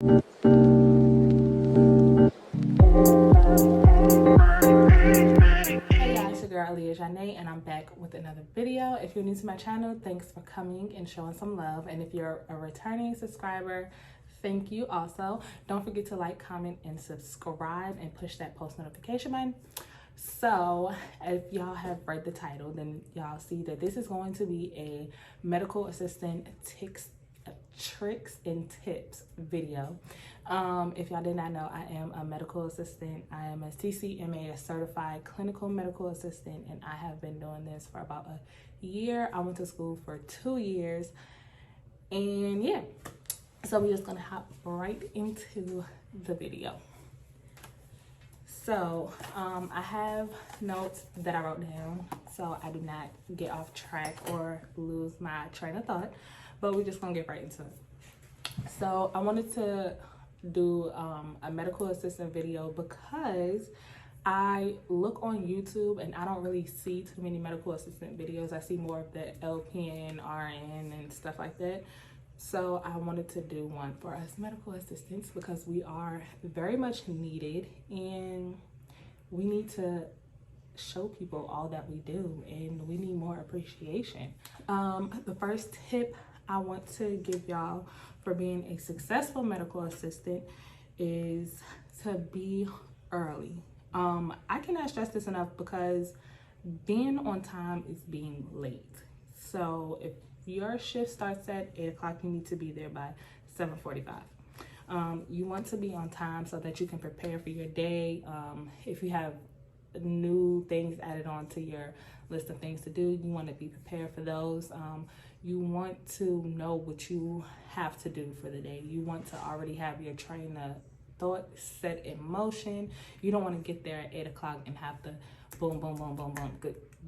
Hey guys, your girl Zha'ne, and I'm back with another video. If you're new to my channel, thanks for coming and showing some love. And if you're a returning subscriber, thank you also. Don't forget to like, comment, and subscribe and push that post notification button. So if y'all have read the title, then y'all see that this is going to be a medical assistant tricks and tips video. If y'all did not know, I am a medical assistant. I am a CCMA, a certified clinical medical assistant, and I have been doing this for about a year. I went to school for 2 years, and yeah, so we're just gonna hop right into the video. So I have notes that I wrote down so I do not get off track or lose my train of thought, but we're just gonna get right into it. So I wanted to do a medical assistant video because I look on YouTube and I don't really see too many medical assistant videos. I see more of the LPN, RN, and stuff like that. So I wanted to do one for us medical assistants because we are very much needed and we need to show people all that we do and we need more appreciation. The first tip I want to give y'all for being a successful medical assistant is to be early. I cannot stress this enough because being on time is being late. So if your shift starts at 8 o'clock, you need to be there by 7:45. You want to be on time so that you can prepare for your day. If you have new things added on to your list of things to do, you want to be prepared for those. You want to know what you have to do for the day. You want to already have your train of thought set in motion. You don't want to get there at 8 o'clock and have to boom, boom, boom, boom, boom,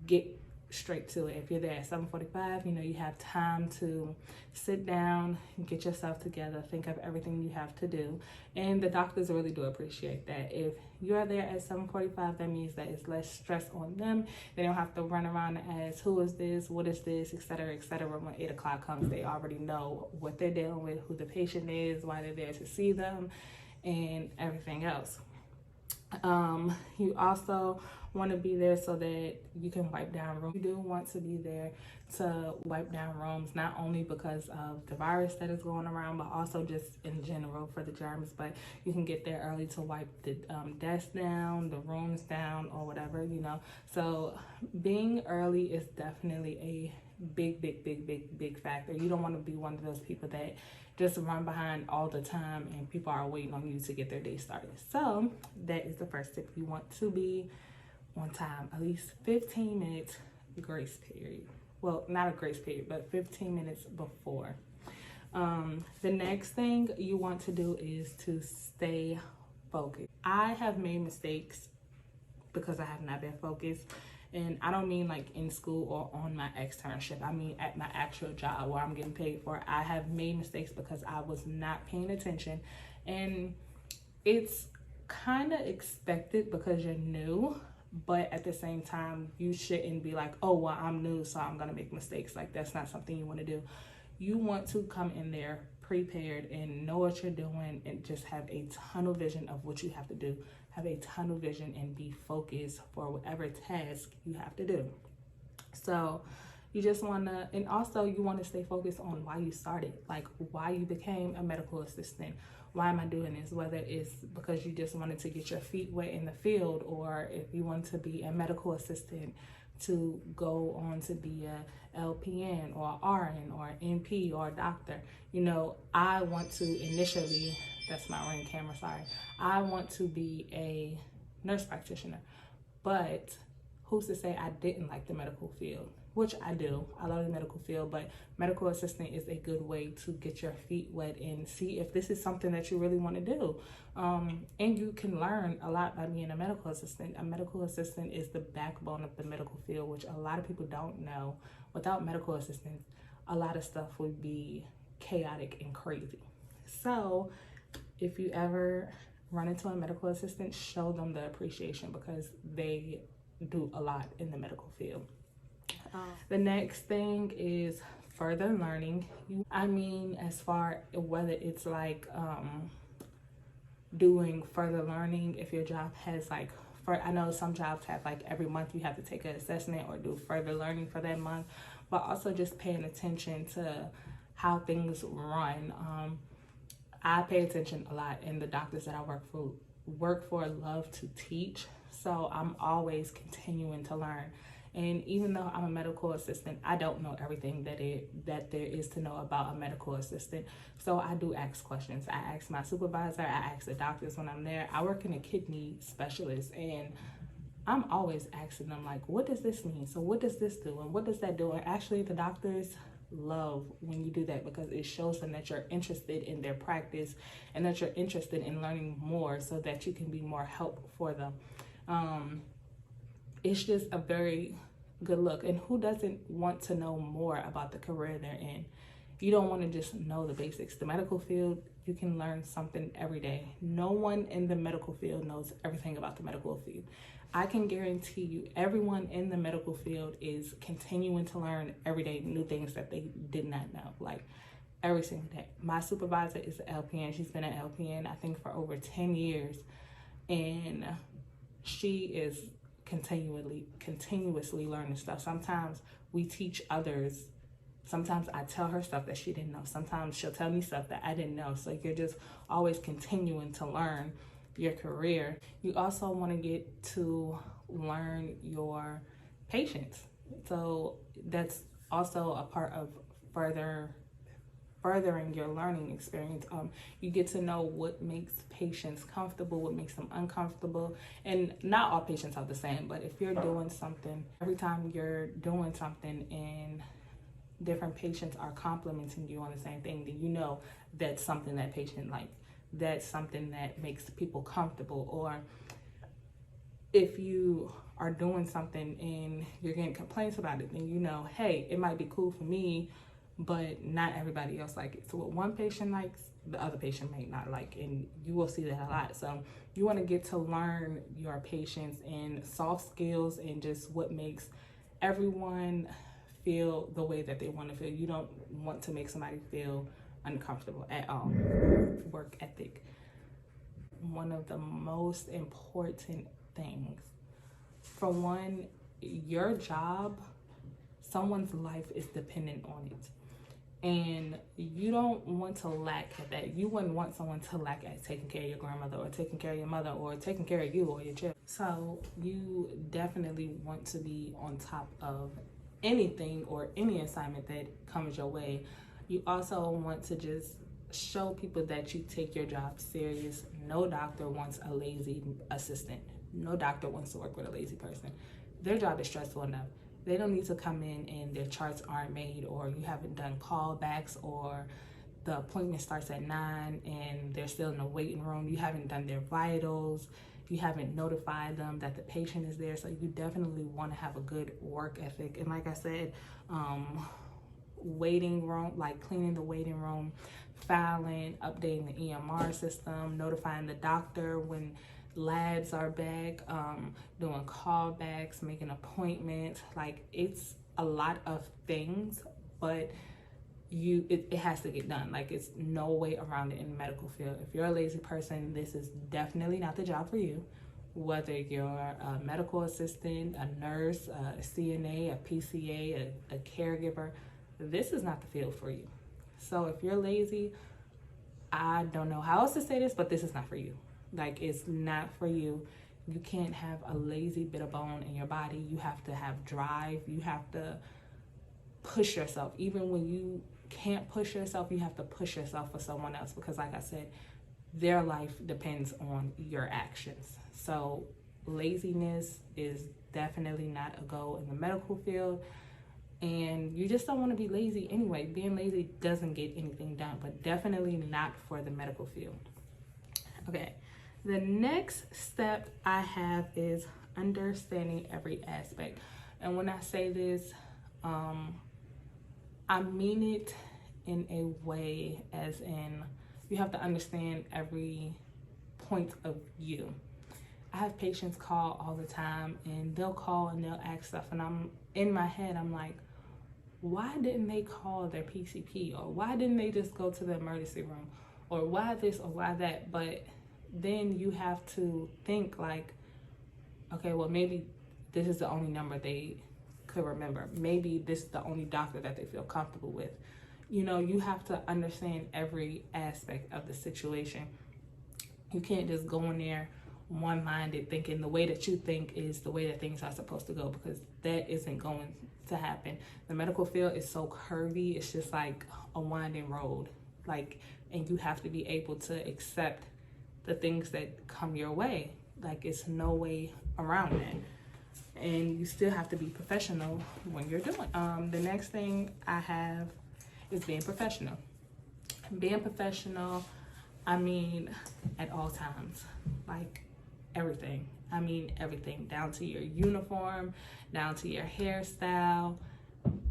get straight to it. If you're there at 7:45, you know, you have time to sit down, get yourself together, think of everything you have to do. And the doctors really do appreciate that. If you're there at 7:45, that means that it's less stress on them. They don't have to run around and ask, who is this, what is this, etc., etc. When 8 o'clock comes, they already know what they're dealing with, who the patient is, why they're there to see them, and everything else. You also want to be there so that you can wipe down rooms. You do want to be there to wipe down rooms, not only because of the virus that is going around, but also just in general for the germs. But you can get there early to wipe the desks down, the rooms down, or whatever, you know. So being early is definitely a big factor. You don't want to be one of those people that just run behind all the time and people are waiting on you to get their day started. So that is the first tip. You want to be on time, at least 15 minutes grace period. Well, not a grace period, but 15 minutes before. The next thing you want to do is to stay focused. I have made mistakes because I have not been focused. And I don't mean like in school or on my externship. I mean at my actual job where I'm getting paid for. I have made mistakes because I was not paying attention. And it's kind of expected because you're new. But at the same time, you shouldn't be like, oh, well, I'm new, so I'm going to make mistakes. Like, that's not something you want to do. You want to come in there prepared and know what you're doing and just have a tunnel vision of what you have to do. Have a tunnel vision and be focused for whatever task you have to do. So you just want to, and also you want to stay focused on why you started, like why you became a medical assistant. Why am I doing this? Whether it's because you just wanted to get your feet wet in the field, or if you want to be a medical assistant to go on to be a LPN or RN or NP or a doctor. You know, I want to initially, that's my ring camera, sorry. I want to be a nurse practitioner, but who's to say I didn't like the medical field? Which I do. I love the medical field, but medical assistant is a good way to get your feet wet and see if this is something that you really want to do. And you can learn a lot by being a medical assistant. A medical assistant is the backbone of the medical field, which a lot of people don't know. Without medical assistants, a lot of stuff would be chaotic and crazy. So if you ever run into a medical assistant, show them the appreciation because they do a lot in the medical field. The next thing is further learning. I mean, as far whether it's like doing further learning. If your job has like, I know some jobs have like every month you have to take an assessment or do further learning for that month, but also just paying attention to how things run. I pay attention a lot, and the doctors that I work for love to teach, so I'm always continuing to learn. And even though I'm a medical assistant, I don't know everything that there is to know about a medical assistant. So I do ask questions. I ask my supervisor, I ask the doctors when I'm there. I work in a kidney specialist, and I'm always asking them, like, what does this mean? So what does this do? And what does that do? And actually the doctors love when you do that, because it shows them that you're interested in their practice and that you're interested in learning more so that you can be more help for them. It's just a very good look. And who doesn't want to know more about the career they're in? You don't want to just know the basics. The medical field, you can learn something every day. No one in the medical field knows everything about the medical field. I can guarantee you everyone in the medical field is continuing to learn every day new things that they did not know, like every single day. My supervisor is an LPN. She's been an LPN, I think, for over 10 years. And she is continuously learning stuff. Sometimes we teach others. Sometimes I tell her stuff that she didn't know. Sometimes she'll tell me stuff that I didn't know. So you're just always continuing to learn your career. You also want to get to learn your patients. So that's also a part of furthering your learning experience. You get to know what makes patients comfortable, what makes them uncomfortable. And not all patients are the same, but if you're doing something, every time you're doing something and different patients are complimenting you on the same thing, then you know that's something that patient likes. That's something that makes people comfortable. Or if you are doing something and you're getting complaints about it, then you know, hey, it might be cool for me, but not everybody else like it. So what one patient likes, the other patient may not like, and you will see that a lot. So you want to get to learn your patients and soft skills and just what makes everyone feel the way that they want to feel. You don't want to make somebody feel uncomfortable at all. Work ethic. One of the most important things. For one, your job, someone's life is dependent on it. And you don't want to lack at that. You wouldn't want someone to lack at taking care of your grandmother or taking care of your mother or taking care of you or your children. So you definitely want to be on top of anything or any assignment that comes your way. You also want to just show people that you take your job serious. No doctor wants a lazy assistant. No doctor wants to work with a lazy person. Their job is stressful enough. They don't need to come in and their charts aren't made, or you haven't done callbacks, or the appointment starts at 9 and they're still in the waiting room. You haven't done their vitals. You haven't notified them that the patient is there. So you definitely want to have a good work ethic. And like I said, waiting room, like cleaning the waiting room, filing, updating the EMR system, notifying the doctor when labs are back, doing callbacks, making appointments. Like, it's a lot of things, but it has to get done. Like, it's no way around it in the medical field. If you're a lazy person, this is definitely not the job for you. Whether you're a medical assistant, a nurse, a CNA, a PCA, a caregiver, this is not the field for you. So if you're lazy, I don't know how else to say this, but this is not for you. Like, it's not for you. You can't have a lazy bit of bone in your body. You have to have drive. You have to push yourself. Even when you can't push yourself, you have to push yourself for someone else, because like I said, their life depends on your actions. So laziness is definitely not a goal in the medical field. And you just don't want to be lazy anyway. Being lazy doesn't get anything done, but definitely not for the medical field. Okay, the next step I have is understanding every aspect. And when I say this, I mean it in a way as in you have to understand every point of view. I have patients call all the time, and they'll call and they'll ask stuff, and I'm in my head, I'm like, why didn't they call their PCP? Or why didn't they just go to the emergency room? Or why this or why that? But then you have to think like, okay, well, maybe this is the only number they could remember. Maybe this is the only doctor that they feel comfortable with. You know, you have to understand every aspect of the situation. You can't just go in there one-minded thinking the way that you think is the way that things are supposed to go, because that isn't going to happen. The medical field is so curvy. It's just like a winding road. Like, and you have to be able to accept the things that come your way. Like, it's no way around that. And you still have to be professional when you're doing. The next thing I have is being professional. Being professional, I mean, at all times, like everything. I mean, everything, down to your uniform, down to your hairstyle.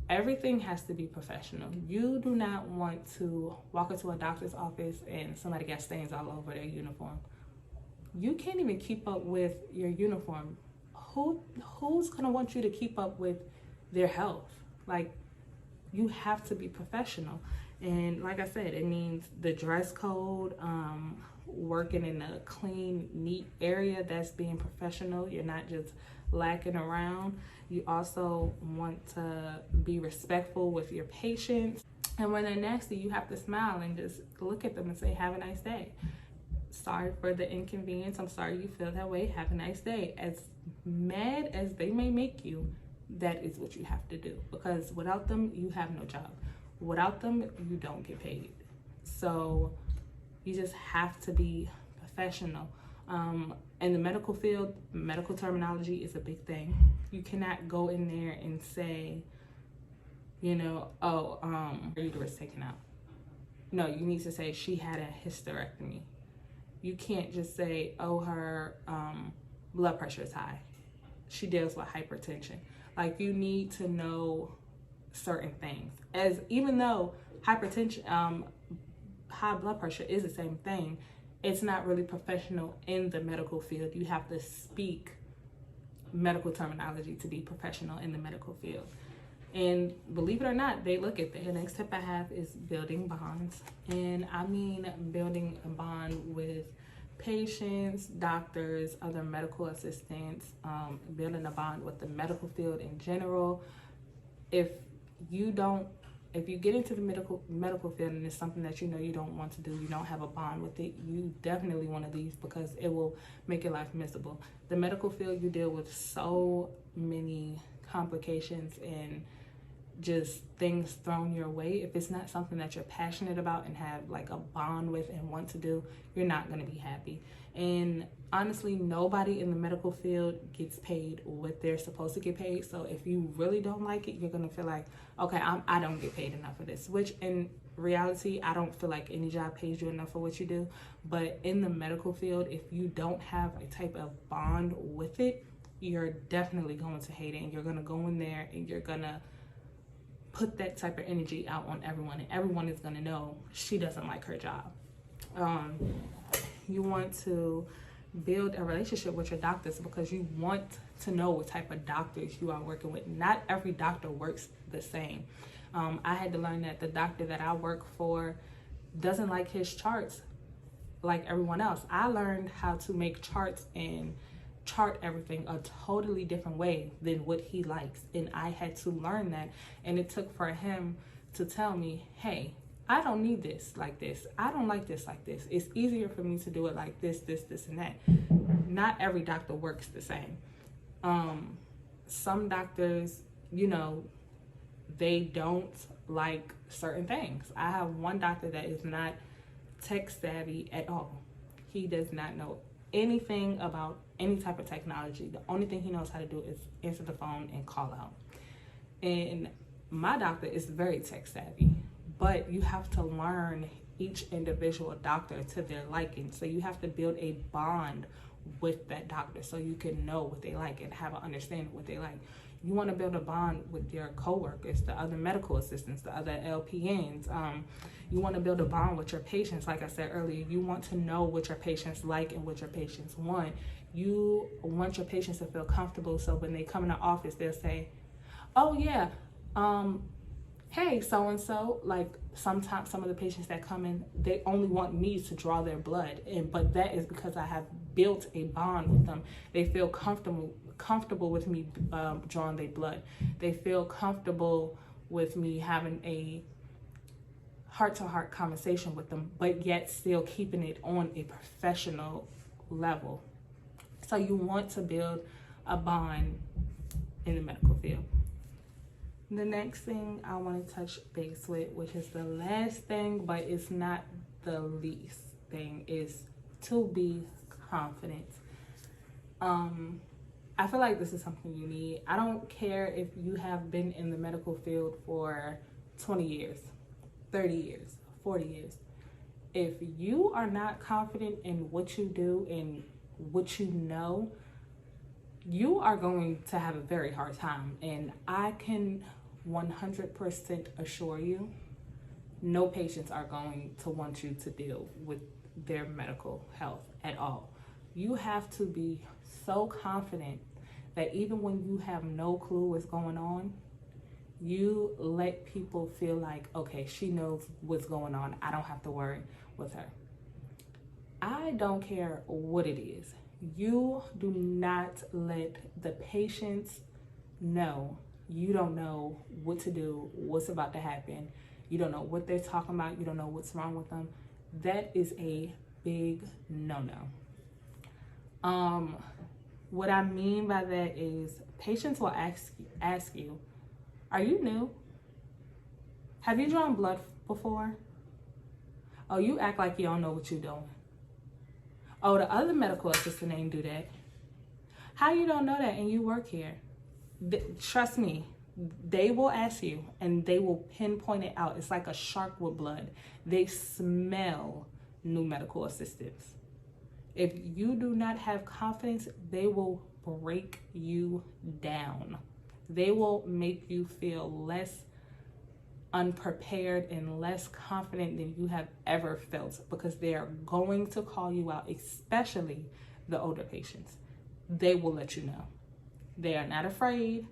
Everything has to be professional. You do not want to walk into a doctor's office and somebody got stains all over their uniform. You can't even keep up with your uniform. Who's gonna want you to keep up with their health? Like, you have to be professional. And like I said, it means the dress code, working in a clean, neat area, that's being professional. You're not just lacking around. You also want to be respectful with your patients. And when they're nasty, you have to smile and just look at them and say, have a nice day. Sorry for the inconvenience. I'm sorry you feel that way. Have a nice day. As mad as they may make you, that is what you have to do, because without them, you have no job. Without them, you don't get paid. So you just have to be professional. In the medical field, medical terminology is a big thing. You cannot go in there and say, you know, oh, her uterus taken out. No, you need to say she had a hysterectomy. You can't just say, oh, her blood pressure is high. She deals with hypertension. Like, you need to know certain things. As even though hypertension, high blood pressure is the same thing, it's not really professional in the medical field. You have to speak medical terminology to be professional in the medical field. And believe it or not, they look at that. The next tip I have is building bonds. And I mean building a bond with patients, doctors, other medical assistants, building a bond with the medical field in general. If you get into the medical field and it's something that you know you don't want to do, you don't have a bond with it, you definitely want to leave, because it will make your life miserable. The medical field, you deal with so many complications and just things thrown your way. If it's not something that you're passionate about and have like a bond with and want to do, you're not going to be happy. And honestly, nobody in the medical field gets paid what they're supposed to get paid. So if you really don't like it, you're going to feel like, okay, I don't get paid enough for this, which in reality, I don't feel like any job pays you enough for what you do. But in the medical field, if you don't have a type of bond with it, you're definitely going to hate it. And you're going to go in there and you're going to put that type of energy out on everyone, and everyone is going to know she doesn't like her job. You want to build a relationship with your doctors, because you want to know what type of doctors you are working with. Not every doctor works the same. I had to learn that the doctor that I work for doesn't like his charts like everyone else. I learned how to make charts and chart everything a totally different way than what he likes, and I had to learn that. And it took for him to tell me, hey, I don't need this like this. I don't like this like this. It's easier for me to do it like this, and that. Not every doctor works the same. Some doctors, you know, they don't like certain things. I have one doctor that is not tech savvy at all. He does not know anything about any type of technology. The only thing he knows how to do is answer the phone and call out. And my doctor is very tech savvy, but you have to learn each individual doctor to their liking. So you have to build a bond with that doctor so you can know what they like and have an understanding of what they like. You want to build a bond with your coworkers, the other medical assistants, the other LPNs. You want to build a bond with your patients. Like I said earlier, you want to know what your patients like and what your patients want. You want your patients to feel comfortable, so when they come in the office, they'll say, oh yeah, hey, so-and-so, like, Sometimes some of the patients that come in, they only want me to draw their blood, but that is because I have built a bond with them. They feel comfortable with me drawing their blood. They feel comfortable with me having a heart-to-heart conversation with them, but yet still keeping it on a professional level. So you want to build a bond in the medical field. The next thing I want to touch base with, which is the last thing, but it's not the least thing, is to be confident. I feel like this is something you need. I don't care if you have been in the medical field for 20 years, 30 years, 40 years. If you are not confident in what you do and what you know, you are going to have a very hard time. And I can 100% assure you, no patients are going to want you to deal with their medical health at all. You have to be so confident that even when you have no clue what's going on, you let people feel like, okay, she knows what's going on. I don't have to worry with her. I don't care what it is. You do not let the patients know you don't know what to do, what's about to happen. You don't know what they're talking about. You don't know what's wrong with them. That is a big no-no. What I mean by that is patients will ask you, are you new? Have you drawn blood before? Oh, you act like you don't know what you're doing. Oh, the other medical assistant ain't do that. How you don't know that and you work here? Trust me, they will ask you and they will pinpoint it out. It's like a shark with blood. They smell new medical assistants. If you do not have confidence, they will break you down. They will make you feel less unprepared and less confident than you have ever felt, because they are going to call you out, especially the older patients. They will let you know. They are not afraid,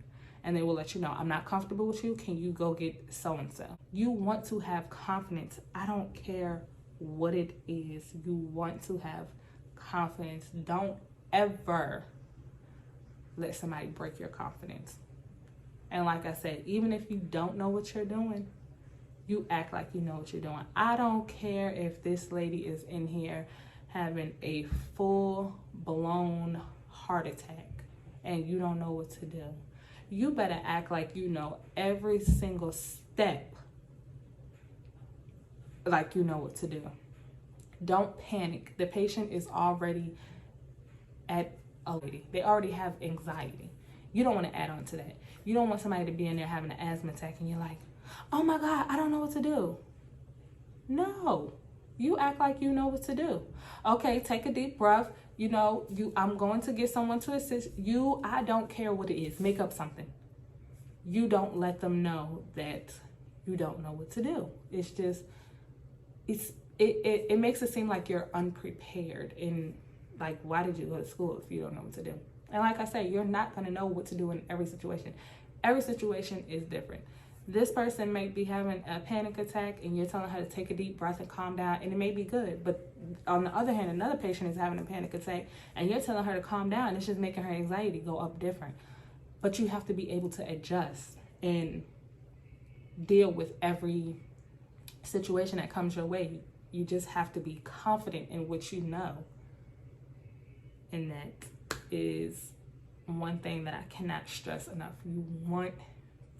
and they will let you know, I'm not comfortable with you. Can you go get so-and-so? You want to have confidence. I don't care what it is. You want to have confidence. Don't ever let somebody break your confidence. And like I said, even if you don't know what you're doing, you act like you know what you're doing. I don't care if this lady is in here having a full-blown heart attack and you don't know what to do. You better act like you know every single step, like you know what to do. Don't panic. The patient is already they already have anxiety. You don't want to add on to that. You don't want somebody to be in there having an asthma attack and you're like, oh my God, I don't know what to do. No, you act like you know what to do. Okay, take a deep breath. I'm going to get someone to assist you. I don't care what it is. Make up something. You don't let them know that you don't know what to do. It's just, it makes it seem like you're unprepared, and like, why did you go to school if you don't know what to do? And like I say, you're not going to know what to do in every situation. Every situation is different. This person may be having a panic attack and you're telling her to take a deep breath and calm down, and it may be good. But on the other hand, another patient is having a panic attack and you're telling her to calm down. It's just making her anxiety go up different. But you have to be able to adjust and deal with every situation that comes your way. You just have to be confident in what you know. And that is one thing that I cannot stress enough. You want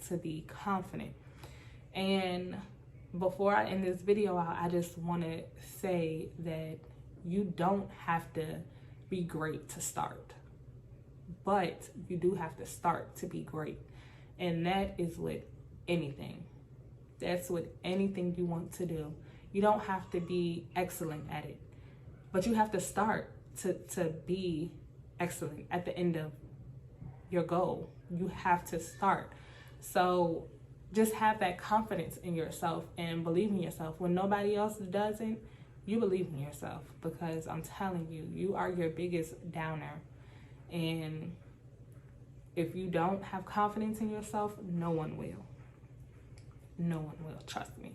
to be confident. And before I end this video, I just want to say that you don't have to be great to start, but you do have to start to be great. And that is with anything. That's with anything you want to do. You don't have to be excellent at it, but you have to start to be excellent at the end of your goal. You have to start. So just have that confidence in yourself and believe in yourself. When nobody else doesn't, you believe in yourself, because I'm telling you, you are your biggest downer. And if you don't have confidence in yourself, no one will. No one will, trust me.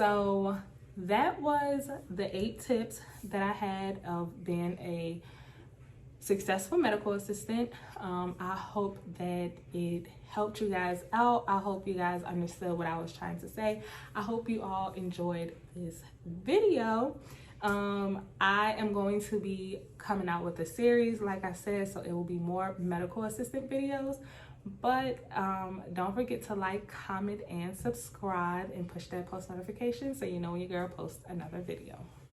So that was the 8 tips that I had of being a successful medical assistant. I hope that it helped you guys out. I hope you guys understood what I was trying to say. I hope you all enjoyed this video. I am going to be coming out with a series, like I said, so it will be more medical assistant videos. But don't forget to like, comment, and subscribe, and push that post notification so you know when your girl posts another video.